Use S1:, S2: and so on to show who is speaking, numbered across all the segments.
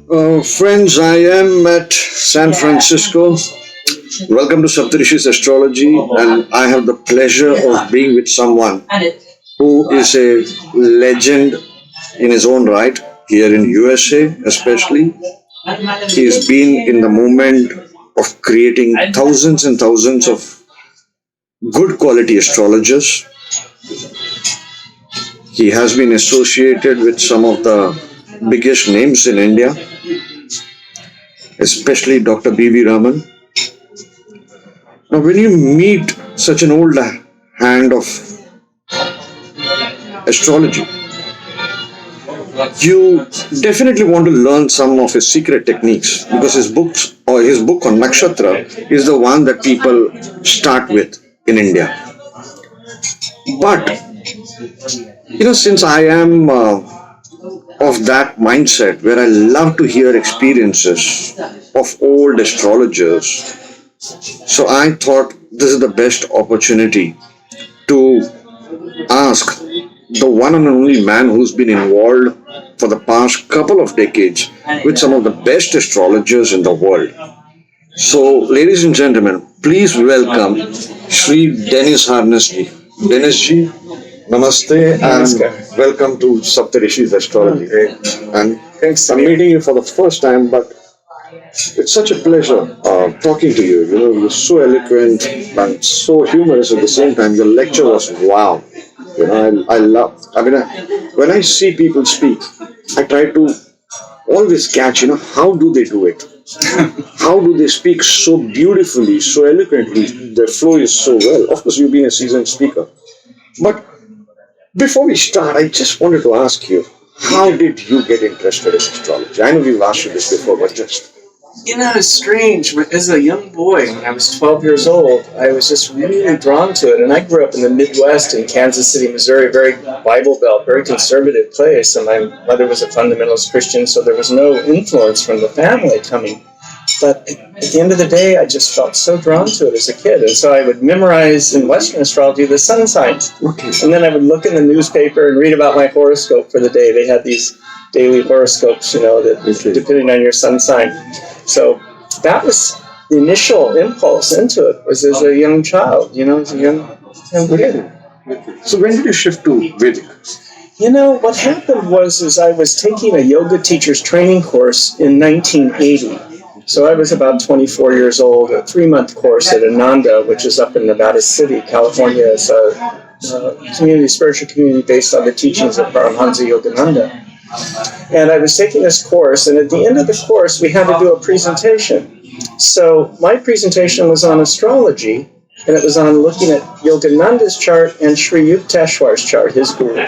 S1: Friends, I am at San Francisco. Welcome to Saptarishis Astrology, and I have the pleasure of being with someone who is a legend in his own right here in USA, especially. He has been in the movement of creating thousands and thousands of good quality astrologers. He has been associated with some of the biggest names in India, especially Dr. B.V. Raman. Now, when you meet such an old hand of astrology, you definitely want to learn some of his secret techniques because his book on Nakshatra is the one that people start with in India. But since I am of that mindset where I love to hear experiences of old astrologers, so I thought this is the best opportunity to ask the one and only man who's been involved for the past couple of decades with some of the best astrologers in the world. So, ladies and gentlemen, please welcome Sri Dennis Harnessji. Dennisji, Namaste and welcome to Saptarishis Astrology. And thanks, I'm meeting you for the first time, but it's such a pleasure talking to you. You're so eloquent and so humorous at the same time. Your lecture was wow. When I see people speak, I try to always catch, how do they do it? How do they speak so beautifully, so eloquently? Their flow is so well. Of course, you've been a seasoned speaker. But before we start, I just wanted to ask you, how did you get interested in astrology? I know we've asked you this before, but just...
S2: It's strange. As a young boy, when I was 12 years old, I was just really drawn to it. And I grew up in the Midwest in Kansas City, Missouri, very Bible Belt, very conservative place. And my mother was a fundamentalist Christian, so there was no influence from the family coming. But at the end of the day, I just felt so drawn to it as a kid. And so I would memorize in Western astrology the sun signs. And then I would look in the newspaper and read about my horoscope for the day. They had these daily horoscopes, that depending on your sun sign. So that was the initial impulse into it, was as a young child, as a young kid.
S1: So when did you shift to Vedic?
S2: What happened was I was taking a yoga teacher's training course in 1980. So I was about 24 years old, a 3-month course at Ananda, which is up in Nevada City, California. It's a spiritual community based on the teachings of Paramahansa Yogananda. And I was taking this course, and at the end of the course, we had to do a presentation. So my presentation was on astrology, and it was on looking at Yogananda's chart and Sri Yukteswar's chart, his guru.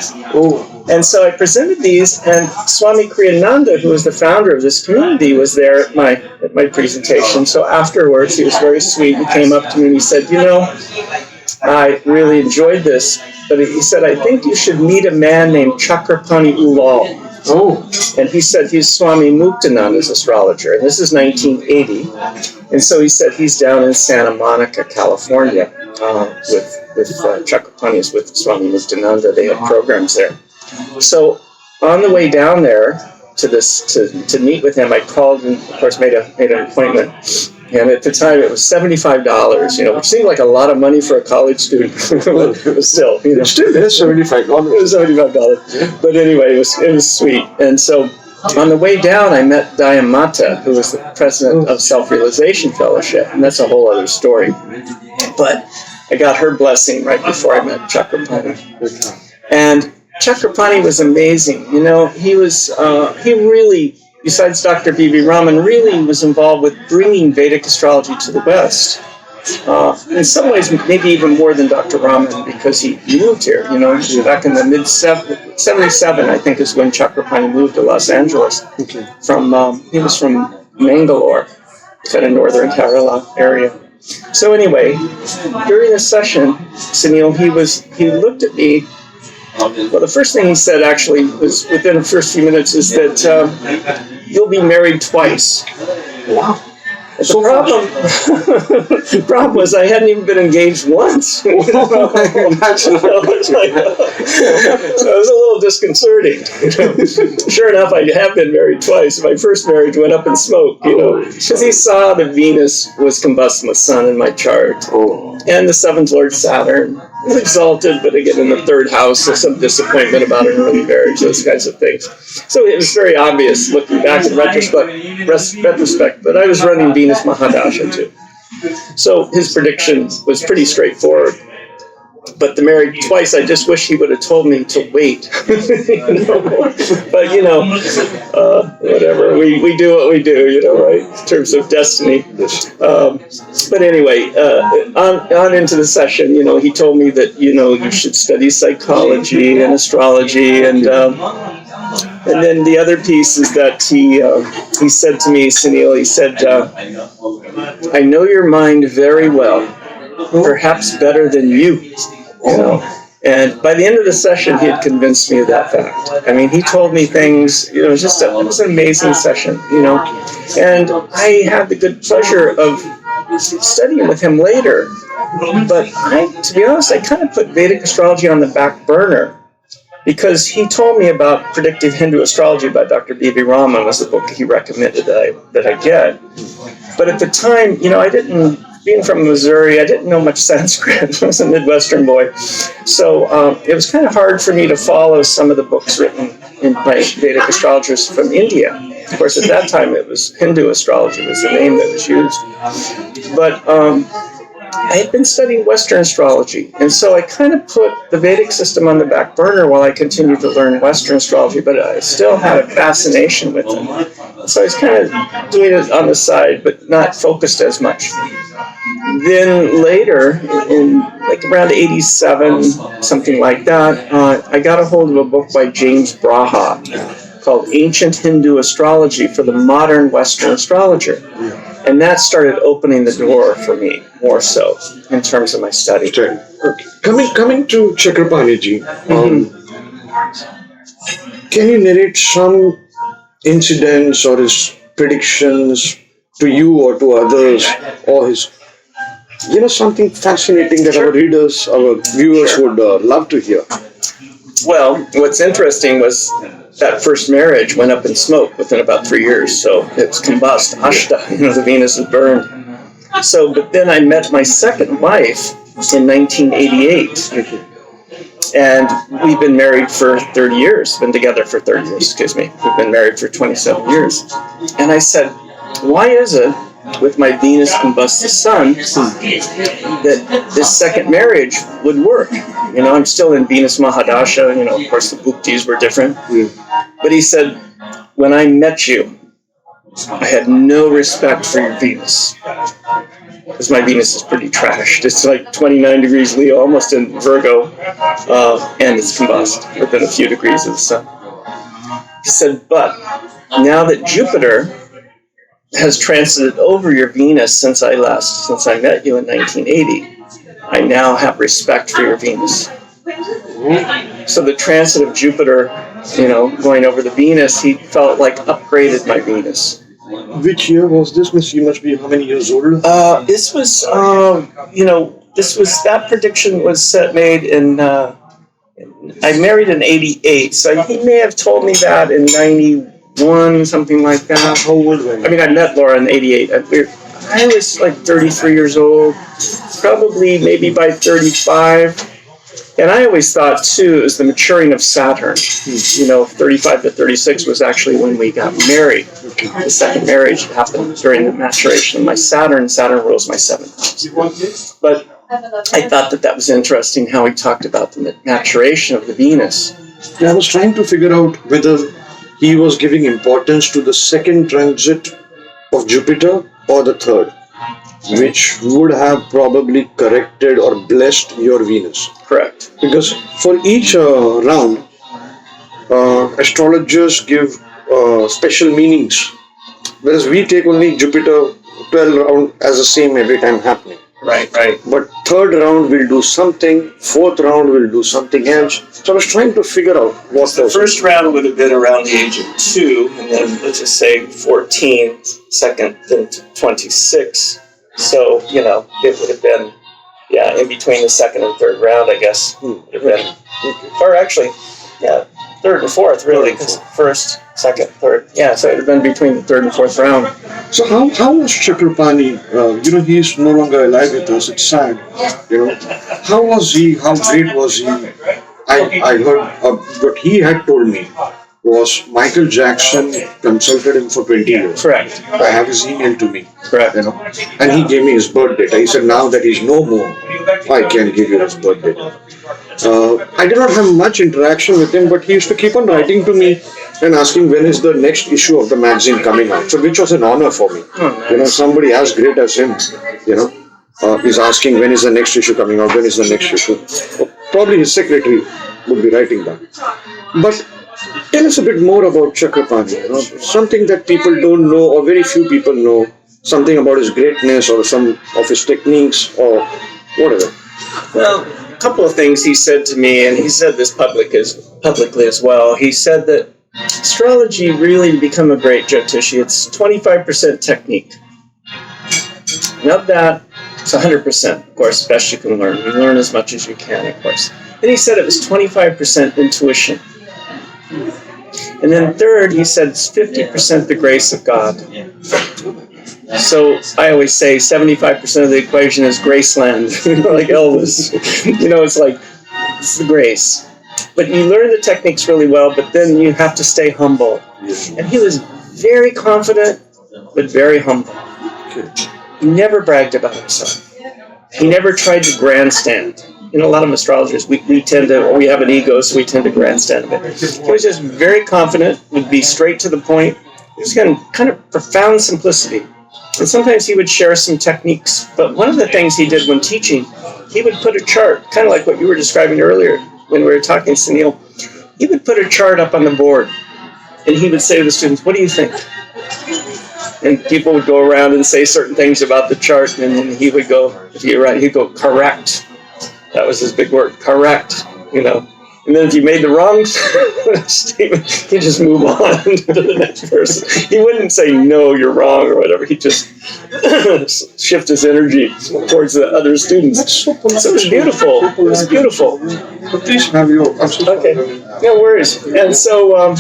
S2: And so I presented these, and Swami Kriyananda, who was the founder of this community, was there at my presentation. So afterwards, he was very sweet. He came up to me and he said, I really enjoyed this, but he said, I think you should meet a man named Chakrapani Ulal. And he said he's Swami Muktananda's astrologer, and this is 1980. And so he said he's down in Santa Monica, California, with Chakrapani's with Swami Muktananda. They had programs there. So on the way down there to meet with him, I called and of course made an appointment. And at the time, it was $75, which seemed like a lot of money for a college student. But it was still,
S1: Still, there's $75.
S2: It was $75. But anyway, it was sweet. And so on the way down, I met Dayamata, who was the president of Self-Realization Fellowship. And that's a whole other story. But I got her blessing right before I met Chakrapani. And Chakrapani was amazing. He really... Besides Dr. B.V. Raman, really was involved with bringing Vedic astrology to the West. In some ways, maybe even more than Dr. Raman, because he moved here, back in the mid-77, I think, is when Chakrapani moved to Los Angeles. He was from Mangalore, kind of northern Kerala area. So anyway, during this session, Sunil, he looked at me. Well, the first thing he said, actually, was within the first few minutes, is that you'll be married twice.
S1: Wow.
S2: The problem, the problem was I hadn't even been engaged once. You know?
S1: That's not
S2: So it was a little disconcerting. You know? Sure enough, I have been married twice. My first marriage went up in smoke, you know, because he saw that Venus was combusting the sun in my chart. And the seventh lord Saturn was exalted, but again in the third house, so some disappointment about an early marriage, those kinds of things. So it was very obvious looking back in retrospect, but I was running Venus Mahadasha too. So his prediction was pretty straightforward. But the married twice, I just wish he would have told me to wait. You know? But, you know, whatever. We do what we do, you know, right? In terms of destiny. But anyway, on into the session, you know, he told me that, you know, you should study psychology and astrology. And then the other piece is that he said to me, Sunil, he said, I know your mind very well. Perhaps better than you know. And by the end of the session, he had convinced me of that fact. I mean, he told me things, you know, it was an amazing session, you know. And I had the good pleasure of studying with him later. But to be honest, I kind of put Vedic astrology on the back burner because he told me about Predictive Hindu Astrology by Dr. B.V. Raman was the book he recommended that I get. But at the time, you know, being from Missouri, I didn't know much Sanskrit. I was a Midwestern boy. So it was kind of hard for me to follow some of the books written by Vedic astrologers from India. Of course, at that time, it was Hindu astrology was the name that was used. But I had been studying Western astrology, and so I kind of put the Vedic system on the back burner while I continued to learn Western astrology, but I still had a fascination with it. So I was kind of doing it on the side, but not focused as much. Then later, in like around 87, something like that, I got a hold of a book by James Braha called Ancient Hindu Astrology for the Modern Western Astrologer. And that started opening the door for me more so in terms of my study.
S1: Okay. Coming to Chakrapaniji, can you narrate some incidents or his predictions to you or to others, or his, you know, something fascinating that our readers, our viewers would love to hear?
S2: Well, what's interesting was that first marriage went up in smoke within about 3 years, so it was combust, ashta, you know, the Venus is burned. So, but then I met my second wife in 1988, and we've been married for 30 years, been together for 30 years, excuse me. We've been married for 27 years. And I said, why is it with my Venus combust the sun that this second marriage would work? You know, I'm still in Venus Mahadasha, you know, of course the Bhuktis were different. But he said, when I met you, I had no respect for your Venus. Because my Venus is pretty trashed. It's like 29 degrees Leo, almost in Virgo, and it's combust within a few degrees of the sun. He said, but now that Jupiter has transited over your Venus since I met you in 1980, I now have respect for your Venus. So the transit of Jupiter, you know, going over the Venus, he felt like upgraded my Venus.
S1: Which year was this? Miss, you must be how many years old?
S2: This was, that prediction was made in, I married in 88, so he may have told me that in 91, something like that.
S1: How old were you?
S2: I mean, I met Laura in 88. I was like 33 years old, probably maybe by 35. And I always thought, too, it was the maturing of Saturn. You know, 35 to 36 was actually when we got married. The second marriage happened during the maturation of my Saturn. Saturn rules my seventh house. But I thought that was interesting how he talked about the maturation of the Venus.
S1: I was trying to figure out whether he was giving importance to the second transit of Jupiter or the third, which would have probably corrected or blessed your Venus.
S2: Correct.
S1: Because for each round, astrologers give special meanings, whereas we take only Jupiter 12 round as the same every time happening.
S2: Right, right.
S1: But third round we'll do something, fourth round we'll do something else. So I was trying to figure out what
S2: The first round would have been around the age of 2, and then let's just say 14, second, then 26. So, it would have been, in between the second and third round, I guess. Would have been, or actually, third and fourth, really, because first, second, third. Yeah, so it would have been between the third and fourth round.
S1: So how was Chakrapani? He's no longer alive with us. It's sad. How was he? How great was he? I heard what he had told me was Michael Jackson consulted him for 20 years.
S2: Correct.
S1: I have his email to me.
S2: Correct.
S1: And he gave me his birth date. He said, now that he's no more, I can give you his birth date. I did not have much interaction with him, but he used to keep on writing to me and asking when is the next issue of the magazine coming out. So which was an honor for me. Somebody as great as him, is asking when is the next issue coming out, when is the next issue. Probably his secretary would be writing that. But tell us a bit more about Chakrapani, something that people don't know or very few people know, something about his greatness or some of his techniques or whatever.
S2: Well, a couple of things he said to me, and he said this publicly as well. He said that astrology really to become a great Jyotishi, it's 25% technique. And of that, it's 100%, of course, best you can learn. You learn as much as you can, of course. Then he said it was 25% intuition. And then third, he said it's 50% the grace of God. So I always say 75% of the equation is Graceland, like Elvis. It's the grace. But you learn the techniques really well, but then you have to stay humble. And he was very confident, but very humble. He never bragged about himself. He never tried to grandstand. A lot of astrologers, we have an ego, so we tend to grandstand a bit. He was just very confident, would be straight to the point. He was kind of profound simplicity. And sometimes he would share some techniques. But one of the things he did when teaching, he would put a chart, kind of like what you were describing earlier when we were talking, Sunil. He would put a chart up on the board, and he would say to the students, what do you think? And people would go around and say certain things about the chart, and then he would go, he'd go, correct. That was his big word, correct, And then if you made the wrong statement, he'd just move on to the next person. He wouldn't say, no, you're wrong, or whatever. He'd just shift his energy towards the other students. So it was beautiful. It was beautiful.
S1: Please have your...
S2: Okay, no worries. And so,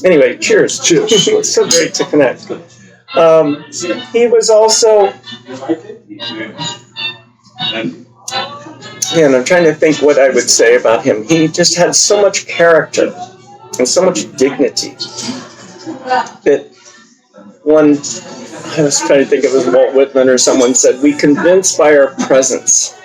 S2: anyway, cheers.
S1: Cheers.
S2: It's so great to connect. He was also... And I'm trying to think what I would say about him. He just had so much character and so much dignity that I was trying to think of it as Walt Whitman or someone said, we convince by our presence.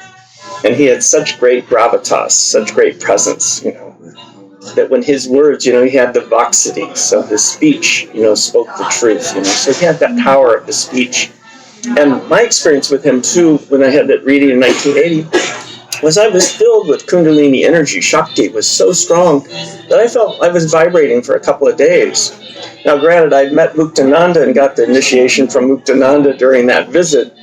S2: And he had such great gravitas, such great presence, that when his words, he had the voxity, so his speech, spoke the truth, so he had that power of the speech. And my experience with him, too, when I had that reading in 1980, was I was filled with Kundalini energy. Shakti was so strong that I felt I was vibrating for a couple of days. Now, granted, I'd met Muktananda and got the initiation from Muktananda during that visit,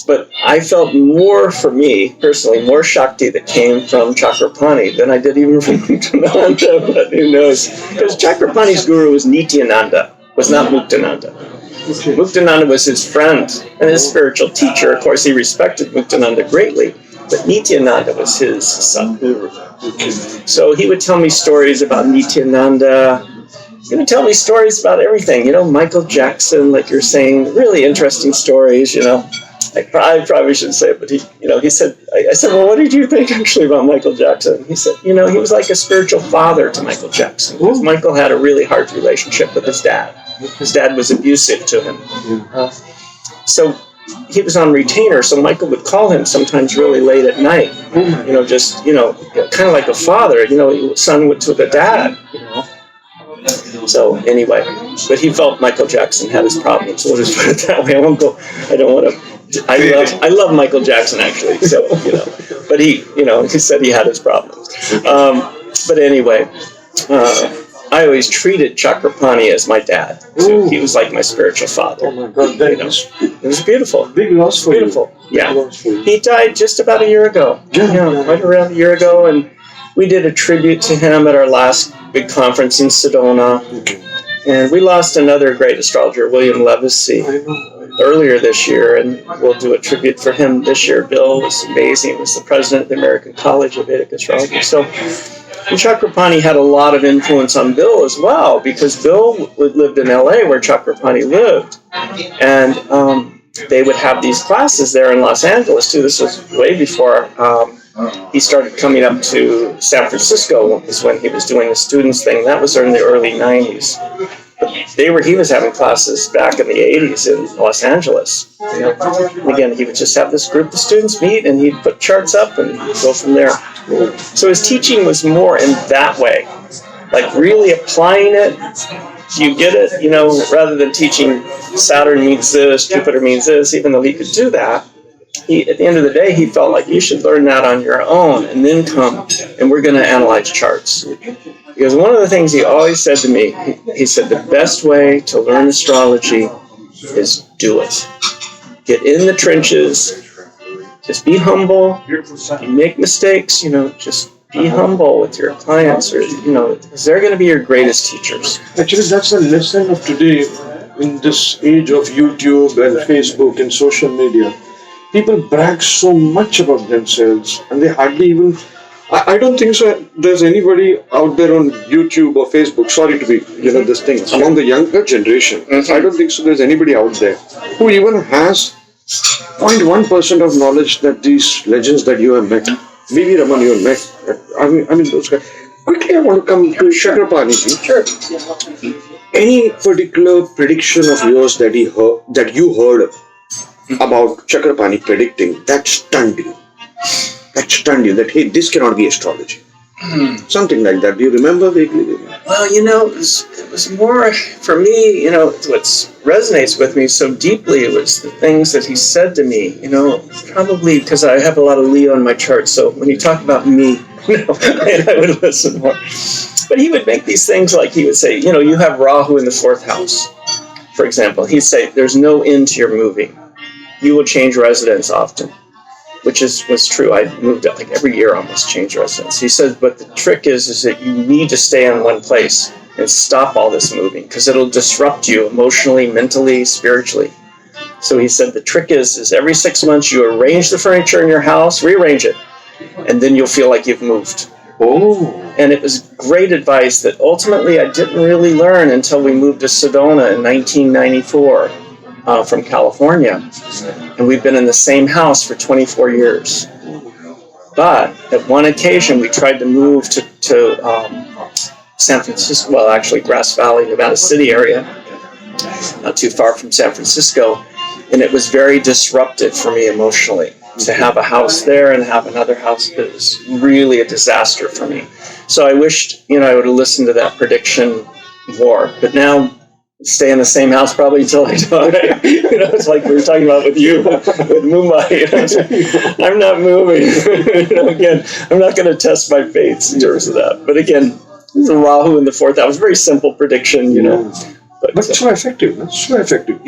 S2: but I felt more, for me, personally, more Shakti that came from Chakrapani than I did even from Muktananda, but who knows? Because Chakrapani's guru was Nityananda, was not Muktananda. Muktananda was his friend and his spiritual teacher. Of course, he respected Muktananda greatly, but Nityananda was his Sadguru. So he would tell me stories about Nityananda. He would tell me stories about everything, Michael Jackson, like you're saying, really interesting stories, I probably shouldn't say it, but he said, I said, well, what did you think actually about Michael Jackson? He said, he was like a spiritual father to Michael Jackson, because Michael had a really hard relationship with his dad. His dad was abusive to him. So he was on retainer, so Michael would call him sometimes really late at night, kind of like a father, son went to the dad, So anyway, but he felt Michael Jackson had his problems. We'll just put it that way. I don't want to. I love Michael Jackson actually. So but he said he had his problems. But anyway, I always treated Chakrapani as my dad. So he was like my spiritual father.
S1: Oh my God, that is
S2: It was beautiful.
S1: big loss for
S2: Beautiful.
S1: you.
S2: Yeah.
S1: Big loss for you.
S2: He died just about a year ago. Right around a year ago, and we did a tribute to him at our last big conference in Sedona. And we lost another great astrologer, William Levacy, earlier this year, and we'll do a tribute for him this year. Bill was amazing. He was the president of the American College of Vedic Astrology. So, and Chakrapani had a lot of influence on Bill as well, because Bill lived in LA where Chakrapani lived. And they would have these classes there in Los Angeles too. This was way before he started coming up to San Francisco, is when he was doing the students thing. That was in the early 90s. But he was having classes back in the 80s in Los Angeles. And again, he would just have this group of students meet, and he'd put charts up and go from there. So his teaching was more in that way, like really applying it. You get it, rather than teaching Saturn means this, Jupiter means this, even though he could do that. At the end of the day, he felt like you should learn that on your own and then come, and we're going to analyze charts. Because one of the things he always said to me, he said, the best way to learn astrology is do it. Get in the trenches, just be humble, you make mistakes, just be humble with your clients, or, because they're going to be your greatest teachers.
S1: Actually, that's the lesson of today in this age of YouTube and Facebook and social media. People brag so much about themselves, and they hardly even... I don't think so. There's anybody out there on YouTube or Facebook, sorry to be, this thing, among the younger generation. I don't think so there's anybody out there who even has 0.1% of knowledge that these legends that you have met, maybe Raman you have met, I mean those guys. Quickly, I want to come to Chakrapani. Sure. Any particular prediction of yours that you heard about Chakrapani predicting that stunned you? That, hey, this cannot be astrology. Something like that. Do you remember vaguely?
S2: Well, it was more, for me, what resonates with me so deeply was the things that he said to me, probably because I have a lot of Leo in my chart, so when you talk about me, I would listen more. But he would make these things like, he would say, you have Rahu in the 4th house, for example. He'd say, there's no end to your moving. You will change residence often. Which was true. I moved like every year, almost changed residence. He said, but the trick is that you need to stay in one place and stop all this moving, because it'll disrupt you emotionally, mentally, spiritually. So he said the trick is every 6 months you arrange the furniture in your house, rearrange it, and then you'll feel like you've moved.
S1: Oh.
S2: And it was great advice that ultimately I didn't really learn until we moved to Sedona in 1994. From California, and we've been in the same house for 24 years. But at one occasion, we tried to move to San Francisco, well, actually Grass Valley, Nevada City area, not too far from San Francisco, and it was very disruptive for me emotionally to have a house there and have another house. It was really a disaster for me. So I wished, I would have listened to that prediction more. But now, stay in the same house probably until I die. It's like we were talking about with you, with Mumbai. I'm not moving. Again, I'm not going to test my faith in terms of that. But again, the Rahu in the 4th house, very simple prediction, But
S1: so effective. That's so effective.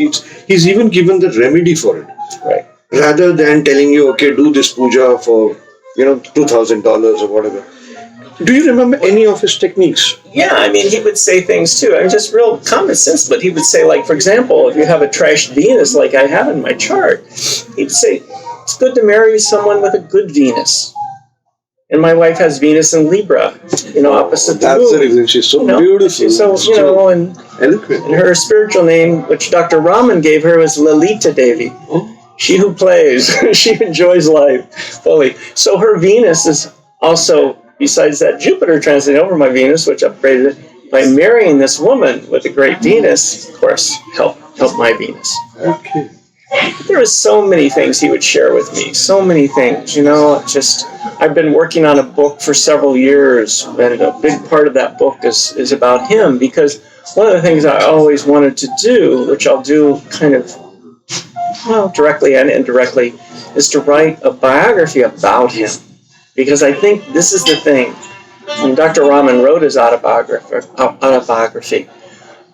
S1: He's even given the remedy for it.
S2: Right.
S1: Rather than telling you, okay, do this puja for, $2,000 or whatever. Do you remember any of his techniques?
S2: Yeah, he would say things too. Just real common sense, but he would say, like, for example, if you have a trashed Venus like I have in my chart, he'd say, it's good to marry someone with a good Venus. And my wife has Venus in Libra, opposite the moon.
S1: That's the reason she's so beautiful.
S2: She's so, and
S1: eloquent.
S2: And her spiritual name, which Dr. Raman gave her, was Lalita Devi. Oh. She who plays. She enjoys life fully. So her Venus is also... Besides that, Jupiter transiting over my Venus, which upgraded it, by marrying this woman with a great Venus, of course, helped my Venus.
S1: Okay.
S2: There was so many things he would share with me, so many things, I've been working on a book for several years, and a big part of that book is about him, because one of the things I always wanted to do, which I'll do kind of, directly and indirectly, is to write a biography about him. Because I think this is the thing. And Dr. Raman wrote his autobiography,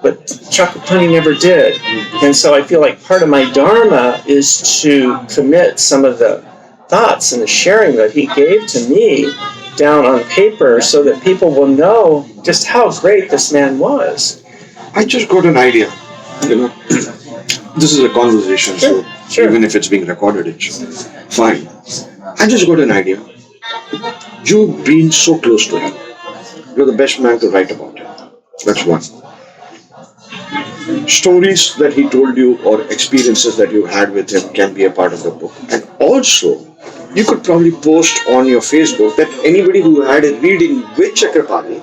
S2: but Chakrapani never did. And so I feel like part of my dharma is to commit some of the thoughts and the sharing that he gave to me down on paper so that people will know just how great this man was.
S1: I just got an idea. This is a conversation, so even if it's being recorded, it's fine. I just got an idea. You've been so close to him. You're the best man to write about him. That's one. Stories that he told you or experiences that you had with him can be a part of the book. And also, you could probably post on your Facebook that anybody who had a reading with Chakrapani,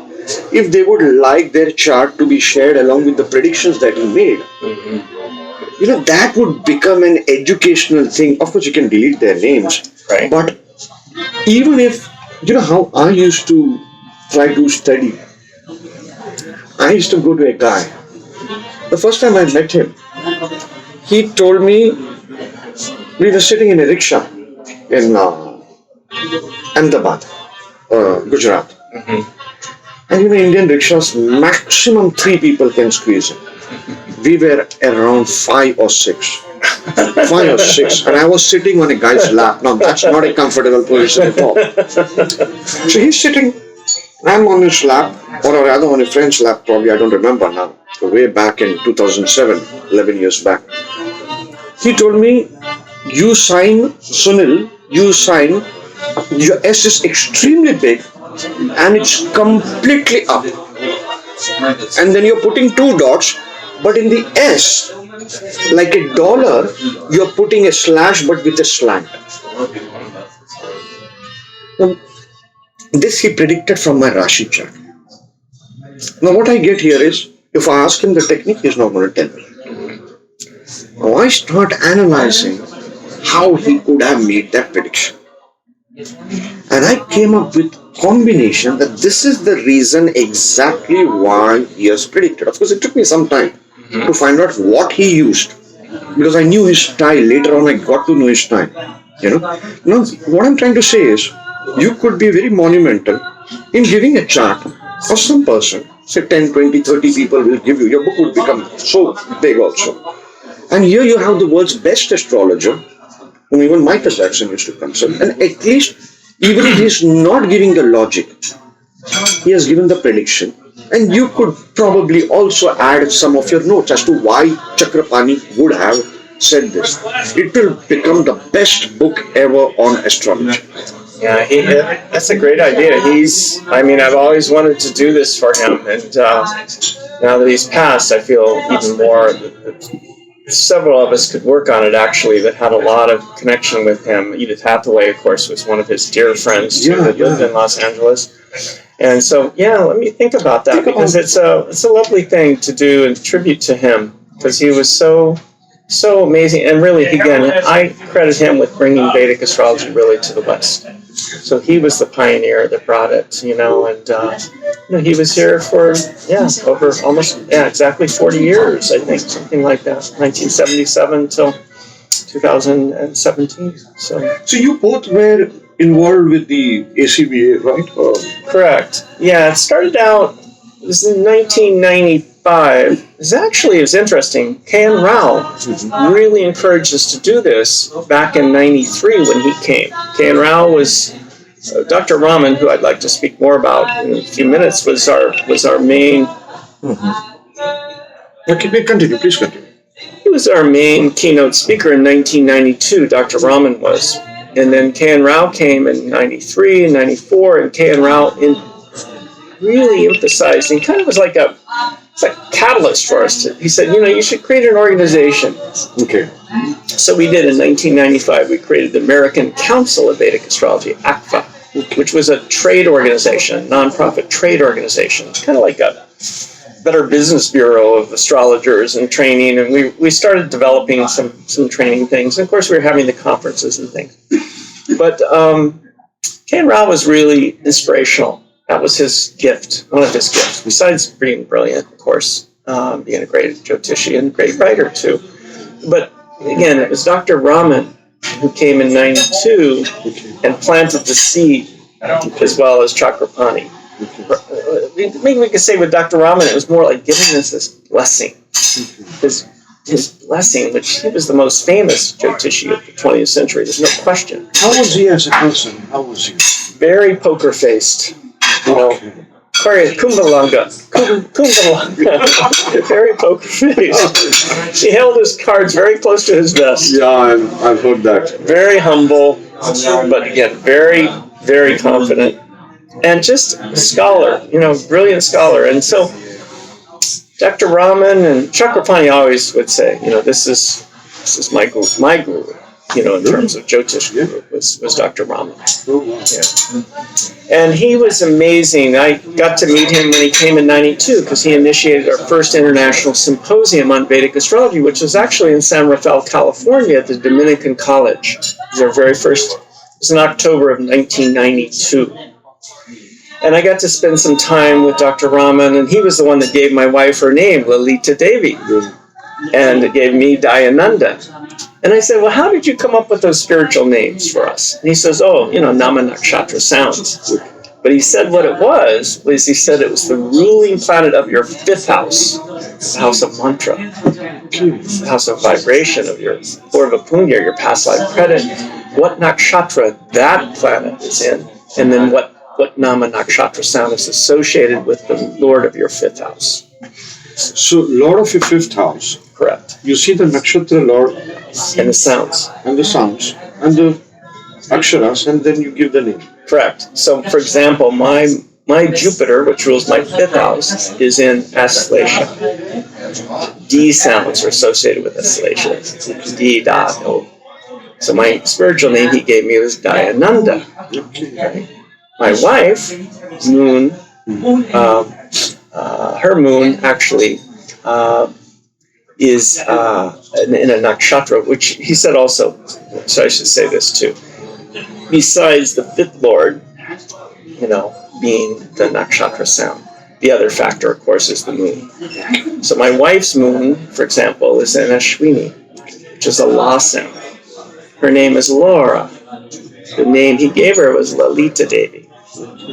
S1: if they would like their chart to be shared along with the predictions that he made, that would become an educational thing. Of course, you can delete their names,
S2: right?
S1: But even if, how I used to try to study, I used to go to a guy. The first time I met him, he told me, we were sitting in a rickshaw in Ahmedabad, Gujarat. And Indian rickshaws, maximum 3 people can squeeze in. We were around 5 or 6. 5 or 6. And I was sitting on a guy's lap. Now, that's not a comfortable position at all. So he's sitting, I'm on his lap, or rather on a friend's lap, probably, I don't remember now. So way back in 2007, 11 years back. He told me, you sign, Sunil, your S is extremely big and it's completely up. And then you're putting 2 dots, but in the S, like a dollar, you're putting a slash but with a slant. Now, this he predicted from my Rashi chart. Now what I get here is, if I ask him the technique, he's not going to tell me. Now I start analyzing how he could have made that prediction. And I came up with combination that this is the reason exactly why he has predicted. Of course, it took me some time to find out what he used, because I knew his style. Later on, I got to know his style. Now, what I'm trying to say is, you could be very monumental in giving a chart of some person. Say 10, 20, 30 people will give you. Your book would become so big also. And here you have the world's best astrologer, whom even Michael Jackson used to consult. And at least, even if he's not giving the logic, he has given the prediction. And you could probably also add some of your notes as to why Chakrapani would have said this. It will become the best book ever on astrology.
S2: Yeah, that's a great idea. I've always wanted to do this for him. And now that he's passed, I feel even more. Several of us could work on it, actually, that had a lot of connection with him. Edith Hathaway, of course, was one of his dear friends, too, that lived in Los Angeles. And so, let me think about that, because it's a lovely thing to do in tribute to him, because he was so amazing. And really, again, I credit him with bringing Vedic astrology really to the West. So he was the pioneer that brought it, and he was here for, over almost, exactly 40 years, I think, something like that, 1977 till 2017. So
S1: you both were involved with the ACBA, right?
S2: Correct. Yeah, it started out, it was in 1995. It was interesting. K.N. Rao really encouraged us to do this back in 93 when he came. K.N. Rao was Dr. Raman, who I'd like to speak more about in a few minutes, was our main.
S1: Okay, please continue.
S2: He was our main keynote speaker in 1992. Dr. Raman was, and then K.N. Rao came in 93 and 94, and K.N. Rao really emphasized, and kind of was like a catalyst for us. He said, you should create an organization.
S1: Okay.
S2: So we did in 1995. We created the American Council of Vedic Astrology, ACVA, which was a trade organization, a nonprofit trade organization, kind of like a Better Business Bureau of astrologers and training. And we started developing some training things. And of course, we were having the conferences and things. But K.N. Rao was really inspirational. That was his gift, one of his gifts, besides being brilliant, of course, being a great Jyotishi and great writer, too. But again, it was Dr. Raman who came in 92 and planted the seed, as well as Chakrapani. Maybe we could say with Dr. Raman, it was more like giving us this blessing. His blessing, which he was the most famous Jyotishi of the 20th century, there's no question.
S1: How was he as a person? How was he?
S2: Very poker-faced, very Kumbhalanga, very poker-faced. He held his cards very close to his vest.
S1: Yeah, I've heard that.
S2: Very humble, but again, very, very confident. And just a scholar, brilliant scholar. And so Dr. Raman and Chakrapani always would say, this is my guru, in terms of Jyotish guru, was Dr. Raman. Yeah. And he was amazing. I got to meet him when he came in 92 because he initiated our first international symposium on Vedic astrology, which was actually in San Rafael, California at the Dominican College. It was our very first, it was in October of 1992. And I got to spend some time with Dr. Raman, and he was the one that gave my wife her name, Lalita Devi, and it gave me Dayananda. And I said, well, how did you come up with those spiritual names for us? And he says, Nama Nakshatra sounds. But he said what it was he said it was the ruling planet of your fifth house, the house of mantra, the house of vibration of your Purva Punya, your past life credit, what nakshatra that planet is in, and then what Nama Nakshatra sound is associated with the Lord of your fifth house.
S1: So, Lord of your fifth house.
S2: Correct.
S1: You see the nakshatra Lord.
S2: And the sounds.
S1: And the sounds. And the aksharas, and then you give the name.
S2: Correct. So, for example, my Jupiter, which rules my fifth house, is in Aslesha. D sounds are associated with Aslesha. D, Da, O. So my spiritual name he gave me was Dayananda. Okay. My wife, Moon, her moon actually is in a nakshatra, which he said also, so I should say this too, besides the fifth lord, being the nakshatra sound. The other factor, of course, is the moon. So my wife's moon, for example, is in Ashwini, which is a La sound. Her name is Laura. The name he gave her was Lalita Devi.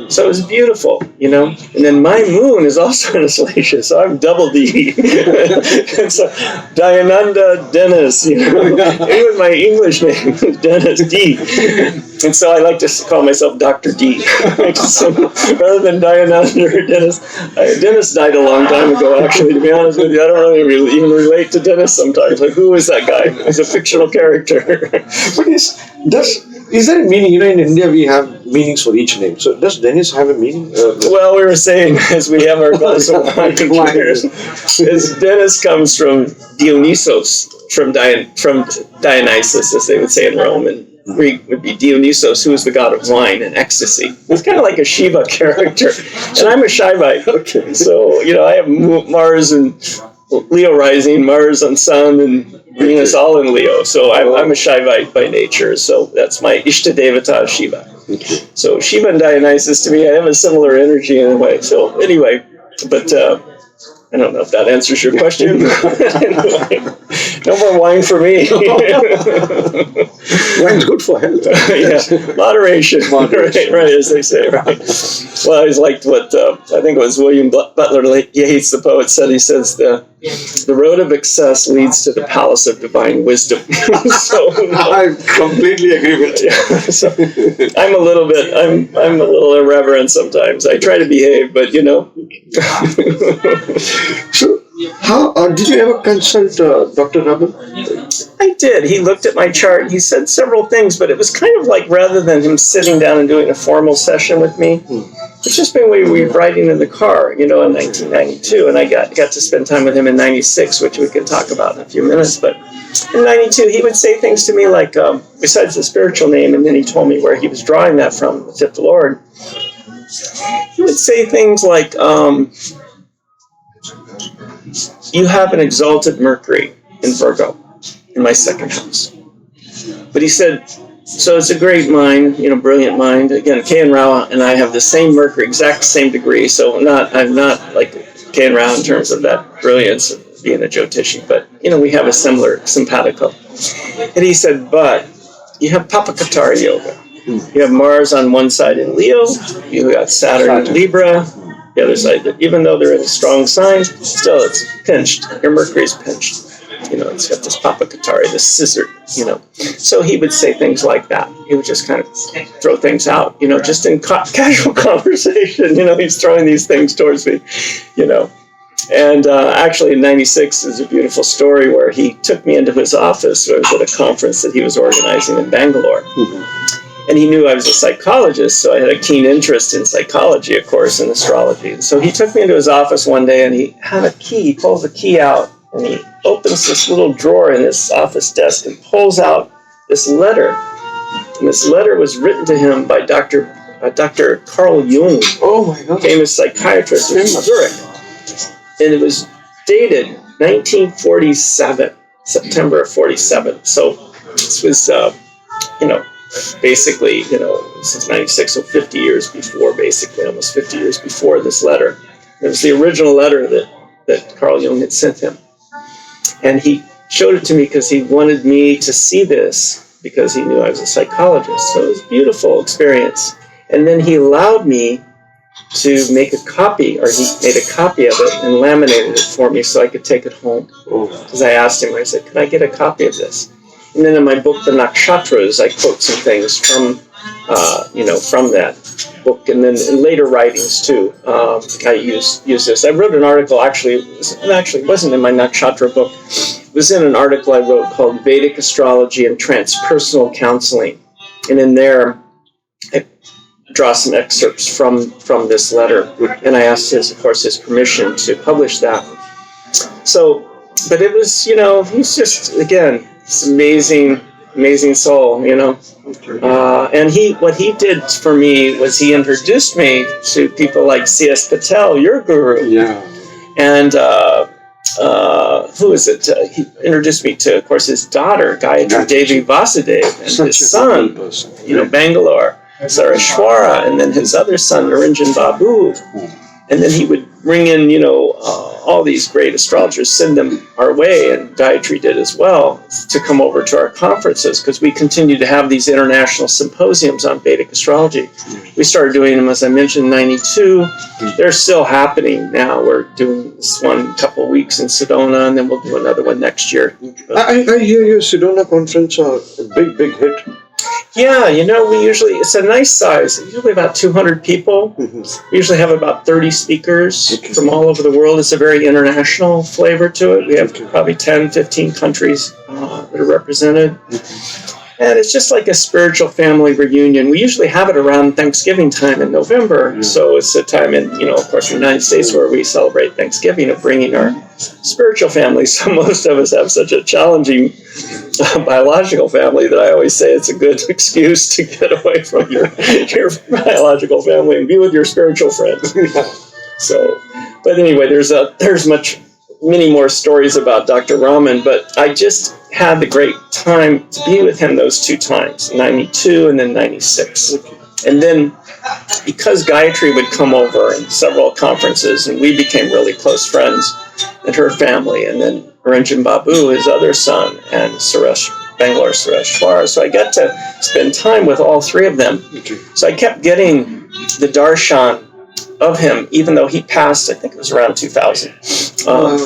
S2: So it was beautiful, And then my moon is also in Aslesha, so I'm double D. And so Dayananda Dennis, Even my English name is Dennis D. And so I like to call myself Dr. D. So rather than Dayananda or Dennis. Dennis died a long time ago, actually, to be honest with you. I don't really even relate to Dennis sometimes. Like, who is that guy? He's a fictional character.
S1: But is there a meaning? In India we have meanings for each name. So does Dennis have a meaning?
S2: Well, we were saying, as we have our glass of wine here, is Dennis comes from Dionysos, from Dionysus, as they would say in Rome, and Greek would be Dionysos, who is the god of wine and ecstasy. It's kind of like a Shiva character. And I'm a Shaivite. Okay. So, I have Mars and Leo rising, Mars on Sun, and Venus all in Leo. So I'm a Shaivite by nature. So that's my Ishtadevata Shiva. Okay. So Shiva and Dionysus, to me, I have a similar energy in a way. So anyway, but I don't know if that answers your question. Anyway, no more wine for me.
S1: Wine's good for health.
S2: Yeah, moderation. Right, as they say. Right. Well, I always liked what I think it was William Butler Yeats, the poet, said. He says the road of excess leads to the palace of divine wisdom. So
S1: I completely agree with you.
S2: So I'm a little irreverent sometimes. I try to behave, but
S1: So, how did you ever consult Dr. Raman?
S2: I did. He looked at my chart. He said several things, but it was kind of like rather than him sitting down and doing a formal session with me, it's just been we were riding in the car, in 1992, and I got to spend time with him in 96, which we can talk about in a few minutes. But in 92, he would say things to me like, besides the spiritual name, and then he told me where he was drawing that from, the fifth lord. He would say things like, you have an exalted Mercury in Virgo, in my second house. But he said, so it's a great mind, brilliant mind. Again, K and Rao and I have the same Mercury, exact same degree. So I'm not like K and Rao in terms of that brilliance of being a Jyotishi, but we have a similar simpatico. And he said, but you have Papakatara yoga. You have Mars on one side in Leo, you got Saturn in Libra, the other side, even though they're in a strong sign, still it's pinched. Your Mercury's pinched. It's got this Papa Katari, this scissor, So he would say things like that. He would just kind of throw things out, just in casual conversation. He's throwing these things towards me, And actually in 96 is a beautiful story where he took me into his office. I was at a conference that he was organizing in Bangalore. Mm-hmm. And he knew I was a psychologist, so I had a keen interest in psychology, of course, and astrology. And so he took me into his office one day and he had a key. He pulls the key out and he opens this little drawer in his office desk and pulls out this letter. And this letter was written to him by Dr. Carl Jung, famous psychiatrist in Zurich. And it was dated 1947, September of 47. So this was, basically, since 96, so 50 years before, basically, almost 50 years before this letter. It was the original letter that Carl Jung had sent him. And he showed it to me because he wanted me to see this because he knew I was a psychologist. So it was a beautiful experience. And then he allowed me to make a copy, or he made a copy of it and laminated it for me so I could take it home. Because I asked him, I said, can I get a copy of this? And then in my book, The Nakshatras, I quote some things from that book, and then in later writings too. I use this. I wrote an article, it wasn't in my Nakshatra book. It was in an article I wrote called Vedic Astrology and Transpersonal Counseling. And in there, I draw some excerpts from this letter, and I asked his permission to publish that. So, but it was, he's just, again, this amazing soul, and what he did for me was he introduced me to people like C.S. Patel, your guru, and who is it? He introduced me to, of course, his daughter, Gayatri Devi Vasudev, and his son, Bangalore, Sarashwara, and then his other son, Naranjan Babu. And then he would bring in, all these great astrologers, send them our way, and Gayatri did as well, to come over to our conferences, because we continue to have these international symposiums on Vedic astrology. We started doing them, as I mentioned, in 92. They're still happening now. We're doing this one couple of weeks in Sedona, and then we'll do another one next year.
S1: I hear your Sedona conference a big hit.
S2: Yeah, it's a nice size, usually about 200 people. Mm-hmm. We usually have about 30 speakers from all over the world. It's a very international flavor to it. We have probably 10, 15 countries that are represented. Mm-hmm. And it's just like a spiritual family reunion. We usually have it around Thanksgiving time in November. Mm-hmm. So it's a time in, of course, the United States where we celebrate Thanksgiving of bringing our spiritual family. So most of us have such a challenging biological family that I always say it's a good excuse to get away from your biological family and be with your spiritual friends. So, but anyway, there's many more stories about Dr. Raman, but I just had the great time to be with him those two times, 92 and then 96. And then because Gayatri would come over in several conferences, and we became really close friends, and her family, and then Naranjan Babu, his other son, and Bangalore Sarashwara. So I got to spend time with all three of them. So I kept getting the darshan of him, even though he passed, I think it was around 2000,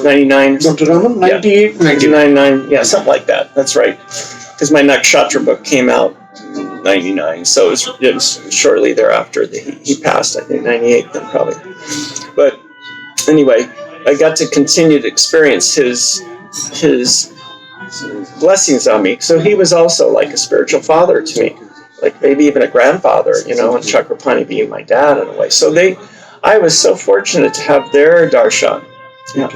S2: 99.
S1: Dr. Raman, 98?
S2: 99, yeah, something like that. That's right. Because my Nakshatra book came out in 99, so it was shortly thereafter that he passed, I think 98 then probably. But anyway, I got to continue to experience his blessings on me. So he was also like a spiritual father to me, like maybe even a grandfather, and Chakrapani being my dad in a way. So I was so fortunate to have their darshan. Yeah.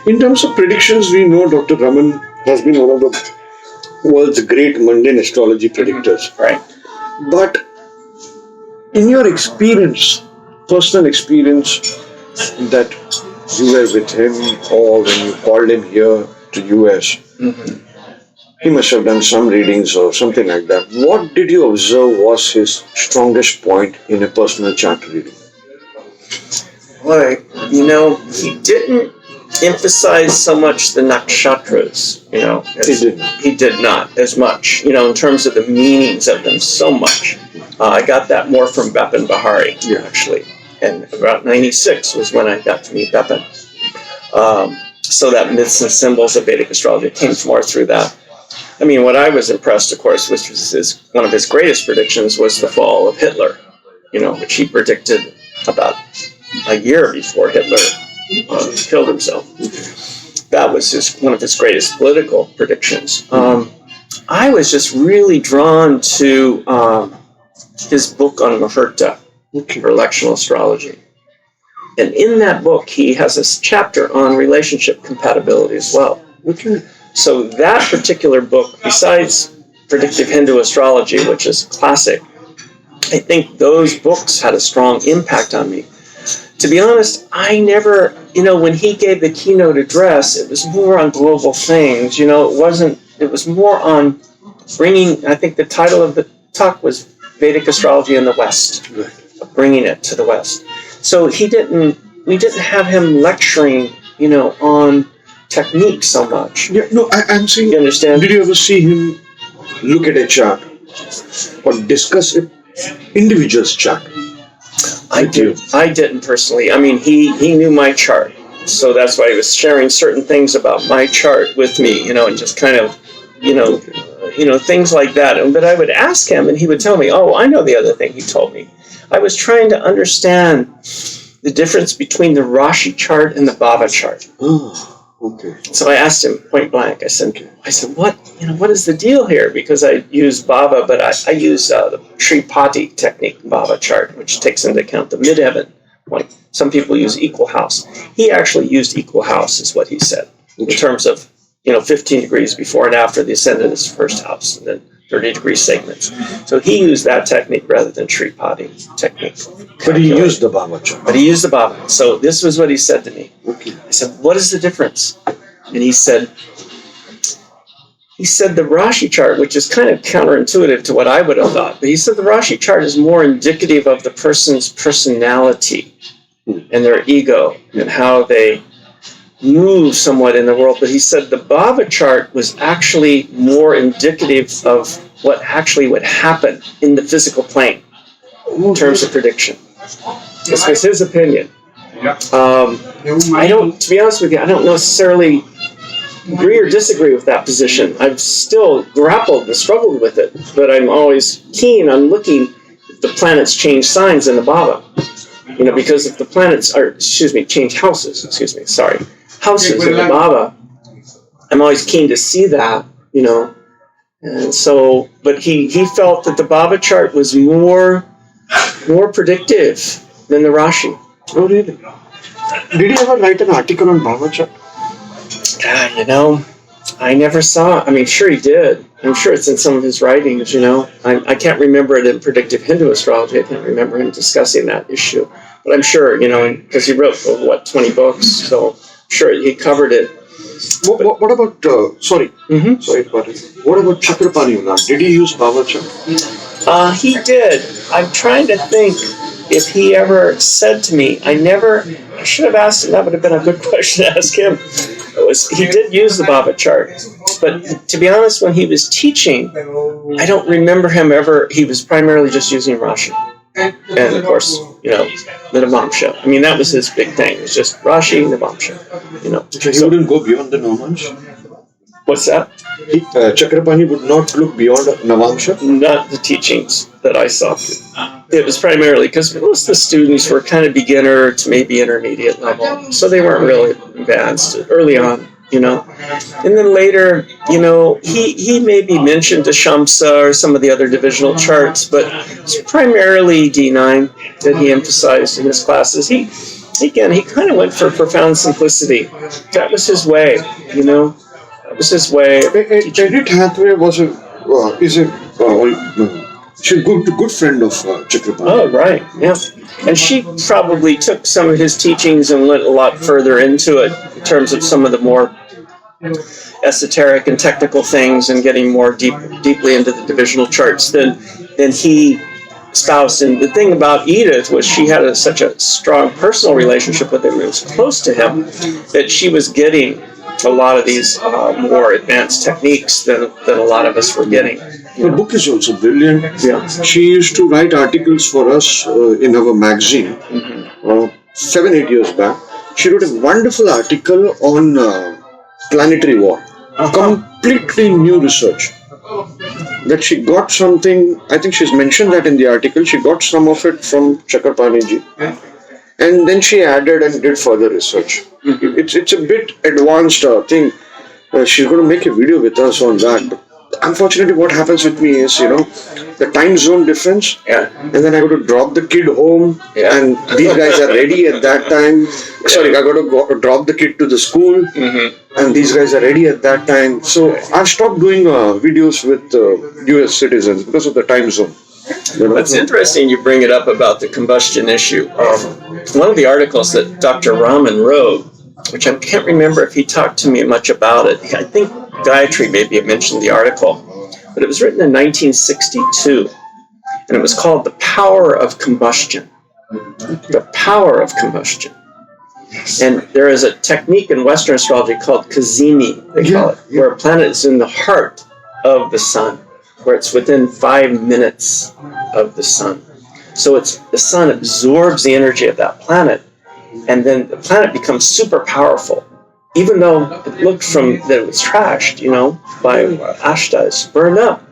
S1: In terms of predictions, we know Dr. Raman has been one of the world's great mundane astrology predictors.
S2: Right.
S1: But in your experience, personal experience, that you were with him or when you called him here to US, mm-hmm. He must have done some readings or something like that. What did you observe was his strongest point in a personal chart reading?
S2: Boy, he didn't emphasize so much the nakshatras,
S1: He did not.
S2: He did not as much, in terms of the meanings of them so much. I got that more from Bepin Bahari, actually. And about 96 was when I got to meet Bepin. So that myths and symbols of Vedic astrology came more through that. I mean, what I was impressed, of course, which was one of his greatest predictions, was the fall of Hitler, which he predicted about a year before Hitler killed himself. That was one of his greatest political predictions. I was just really drawn to his book on Muhurta, for electional astrology. And in that book, he has a chapter on relationship compatibility as well. So that particular book, besides Predictive Hindu Astrology, which is classic, I think those books had a strong impact on me. To be honest, I never, when he gave the keynote address, it was more on global things. It was more on bringing, I think the title of the talk was Vedic Astrology in the West, bringing it to the West. So we didn't have him lecturing, on technique so much.
S1: Yeah, no, I'm saying,
S2: you understand?
S1: Did you ever see him look at a chart or discuss an individual's chart?
S2: I didn't personally. I mean, he knew my chart, so that's why he was sharing certain things about my chart with me, and just kind of, things like that. But I would ask him, and he would tell me, "Oh, I know the other thing he told me." I was trying to understand the difference between the Rashi chart and the Bhava chart.
S1: Oh, okay.
S2: So I asked him point blank. I said, what is the deal here? Because I use Bhava, but I use the Tripati technique Bhava chart, which takes into account the midheaven. Like some people use equal house. He actually used equal house, is what he said, in terms of 15 degrees before and after the ascendant is first house, and then 30-degree segments. So he used that technique rather than Tripati technique.
S1: But he used the Bhava chart.
S2: But he used the Bhava. So this was what he said to me.
S1: Okay.
S2: I said, what is the difference? And he said the Rashi chart, which is kind of counterintuitive to what I would have thought, but he said the Rashi chart is more indicative of the person's personality and their ego and how they move somewhat in the world. But he said the Bhava chart was actually more indicative of what actually would happen in the physical plane in terms of prediction. This was his opinion. To be honest with you, I don't necessarily agree or disagree with that position. I've still grappled and struggled with it, but I'm always keen on looking if the planets change signs in the Bhava. Because if the planets change houses, houses in the Bhava, I'm always keen to see that, And so, but he felt that the Bhava chart was more predictive than the Rashi.
S1: Oh, really? Did he ever write an article on Bhava chart?
S2: I never saw. I mean, sure he did. I'm sure it's in some of his writings. I can't remember it in Predictive Hindu Astrology. I can't remember him discussing that issue. But I'm sure, because he wrote 20 books, so I'm sure he covered it.
S1: What about? Sorry about it. What about Chakrapani Ulan? Did he use Bhava chart?
S2: He did. I'm trying to think if he ever said to me. I should have asked him. That would have been a good question to ask him. He did use the Bhava chart, but to be honest, when he was teaching, I don't remember him ever. He was primarily just using Rashi, and of course, the Navamsha. I mean, that was his big thing. It was just Rashi and Navamsha.
S1: So he wouldn't go beyond the Navamsha?
S2: What's that?
S1: Chakrapani would not look beyond Navamsha?
S2: Not the teachings that I saw. It was primarily because most of the students were kind of beginner to maybe intermediate level, so they weren't really advanced early on, And then later, he maybe mentioned the Shamsa or some of the other divisional charts, but it's primarily D9 that he emphasized in his classes. He kind of went for profound simplicity. That was his way, That was his way.
S1: Edith Hathaway she's a good friend of Chakrapani.
S2: Oh, right, yeah. And she probably took some of his teachings and went a lot further into it in terms of some of the more esoteric and technical things and getting more deeply into the divisional charts than he espoused. And the thing about Edith was she had such a strong personal relationship with him. It was close to him that she was getting a lot of these more advanced techniques than a lot of us were getting.
S1: Her book is also brilliant.
S2: Yeah.
S1: She used to write articles for us in our magazine 7-8 years back. She wrote a wonderful article on planetary war. Completely new research. That she got something, I think she's mentioned that in the article, she got some of it from Chakrapaniji. And then she added and did further research. It's a bit advanced thing. She's going to make a video with us on that. But unfortunately, what happens with me is, the time zone difference.
S2: Yeah.
S1: And then I got to drop the kid home.
S2: Yeah.
S1: And these guys are ready at that time. Sorry, I got to drop the kid to the school. And these guys are ready at that time. So I've stopped doing videos with US citizens because of the time zone.
S2: It's interesting you bring it up about the combustion issue. One of the articles that Dr. Raman wrote, which I can't remember if he talked to me much about it. I think Gayatri maybe mentioned the article, but it was written in 1962, and it was called The Power of Combustion. The Power of Combustion. And there is a technique in Western astrology called Kazemi, they call it, where a planet is in the heart of the sun, where it's within 5 minutes of the sun. So the sun absorbs the energy of that planet, and then the planet becomes super powerful. Even though it looked that it was trashed, by Ashta, it's burned up.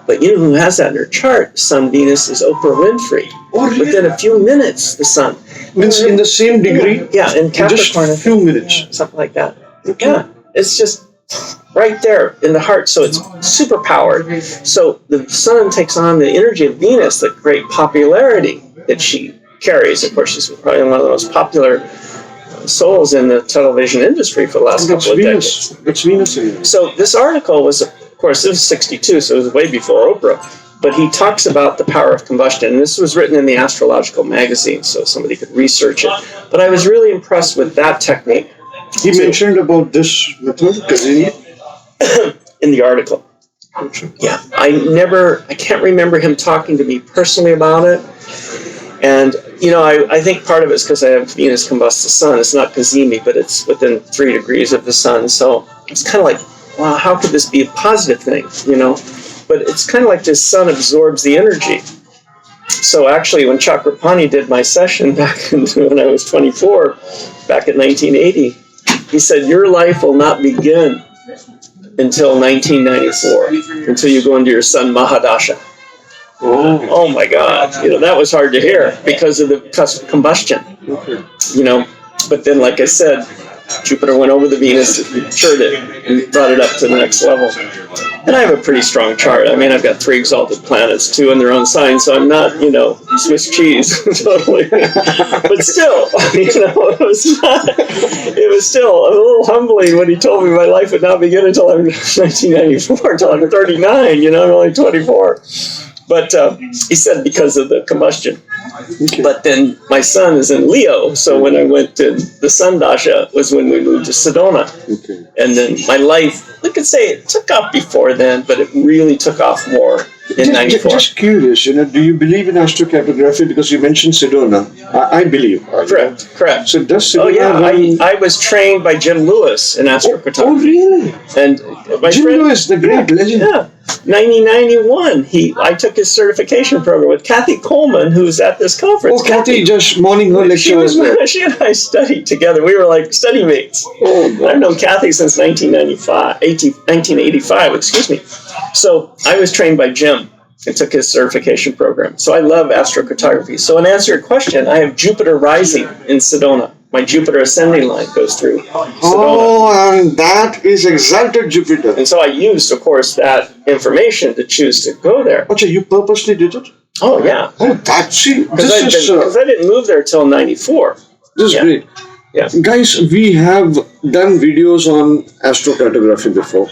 S2: But you know who has that in her chart? Sun Venus is Oprah Winfrey.
S1: Oh, really?
S2: Within a few minutes, the sun.
S1: Means in the same degree?
S2: Yeah, in Capricorn.
S1: Just a few minutes.
S2: Something like that. Yeah, it's just right there in the heart, so it's super powered. So the sun takes on the energy of Venus, the great popularity that she carries. Of course, she's probably one of the most popular souls in the television industry for the last couple of decades.
S1: That's Venus.
S2: So this article was, of course, it was 62, so it was way before Oprah. But he talks about the power of combustion, and this was written in the Astrological magazine, so somebody could research it. But I was really impressed with that technique.
S1: He mentioned about this method, Kazini?
S2: In the article. Yeah, I can't remember him talking to me personally about it. And, I think part of it's because I have Venus combust the sun. It's not Kazemi, but it's within 3 degrees of the sun. So it's kind of like, wow, how could this be a positive thing, But it's kind of like the sun absorbs the energy. So actually, when Chakrapani did my session back when I was 24, back in 1980, he said, your life will not begin until 1994, until you go into your sun Mahadasha. Oh my God! That was hard to hear because of the combustion. But then, like I said, Jupiter went over the Venus, matured it, and brought it up to the next level. And I have a pretty strong chart. I mean, I've got 3 exalted planets, 2 in their own sign, so I'm not, Swiss cheese totally. But still, it was still a little humbling when he told me my life would not begin until I'm 1994, until I'm 39. I'm only 24. But he said because of the combustion. Okay. But then my sun is in Leo, so when I went to the Sun Dasha was when we moved to Sedona. Okay. And then my life, we could say it took off before then, but it really took off more in 94.
S1: Just curious, do you believe in astrocartography? Because you mentioned Sedona. I believe.
S2: Correct.
S1: So does Sedona
S2: I was trained by Jim Lewis in astrocartography.
S1: Oh, really?
S2: And my
S1: Jim
S2: friend,
S1: Lewis, the great legend.
S2: Yeah. 1991, I took his certification program with Kathy Coleman, who's at this conference.
S1: Oh, Kathy, just morning her lecture.
S2: She and I studied together. We were like study mates. Oh, I've known Kathy since 1985, excuse me. So I was trained by Jim and took his certification program. So I love astrocartography. So in answer to your question, I have Jupiter rising in Sedona. My Jupiter ascending line goes through Sedona.
S1: Oh, and that is exalted Jupiter.
S2: And so I used, of course, that information to choose to go there.
S1: Okay, you purposely did it?
S2: Oh, yeah.
S1: Oh, that's it.
S2: Because I didn't move there till 94.
S1: This is great.
S2: Yeah.
S1: Guys, we have done videos on astrocartography before.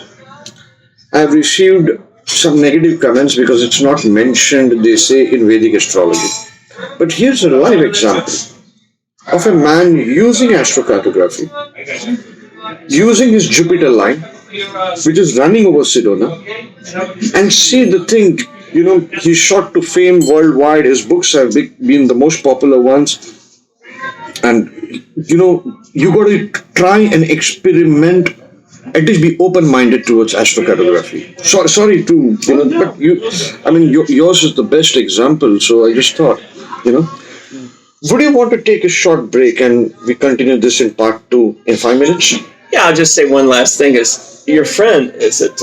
S1: I've received some negative comments because it's not mentioned, they say, in Vedic astrology. But here's a live example of a man using astrocartography, using his Jupiter line, which is running over Sedona, and see the thing, he's shot to fame worldwide, his books have been the most popular ones, and, you got to try and experiment at least be open-minded towards astrocartography. Sorry to, but yours is the best example. So I just thought, would you want to take a short break and we continue this in part 2 in 5 minutes?
S2: Yeah, I'll just say one last thing is your friend, is it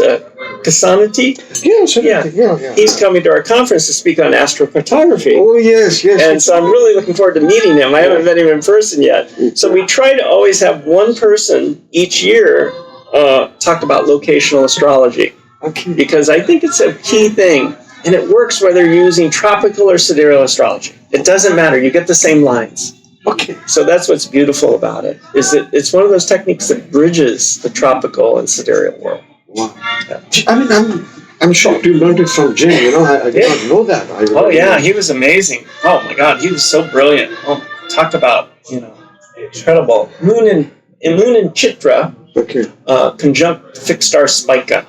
S2: Kasanati?
S1: Yes, yeah.
S2: He's coming to our conference to speak on astrocartography.
S1: Oh, yes.
S2: And so I'm really looking forward to meeting him. I haven't met him in person yet. So we try to always have one person each year talk about locational astrology.
S1: Okay.
S2: Because I think it's a key thing. And it works whether you're using tropical or sidereal astrology. It doesn't matter. You get the same lines.
S1: Okay.
S2: So that's what's beautiful about it, is that it's one of those techniques that bridges the tropical and sidereal world.
S1: Wow. Yeah. I'm shocked you learned it from Jim. I did not know that.
S2: He was amazing. Oh my God, he was so brilliant. Oh, talk about incredible. Moon in Chitra, conjunct fixed star Spica,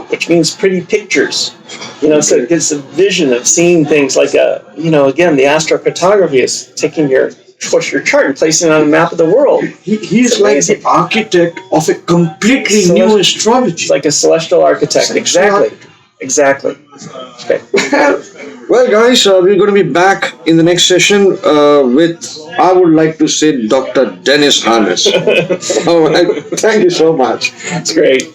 S2: which means pretty pictures. So it gives a vision of seeing things like again, the astrocartography is taking your chart and placing it on a map of the world.
S1: He's like the architect of a completely new astrology.
S2: It's like a celestial architect. Exactly. Okay.
S1: Well, guys, we're going to be back in the next session with, I would like to say, Dr. Dennis Harness. All right. Thank you so much.
S2: It's great.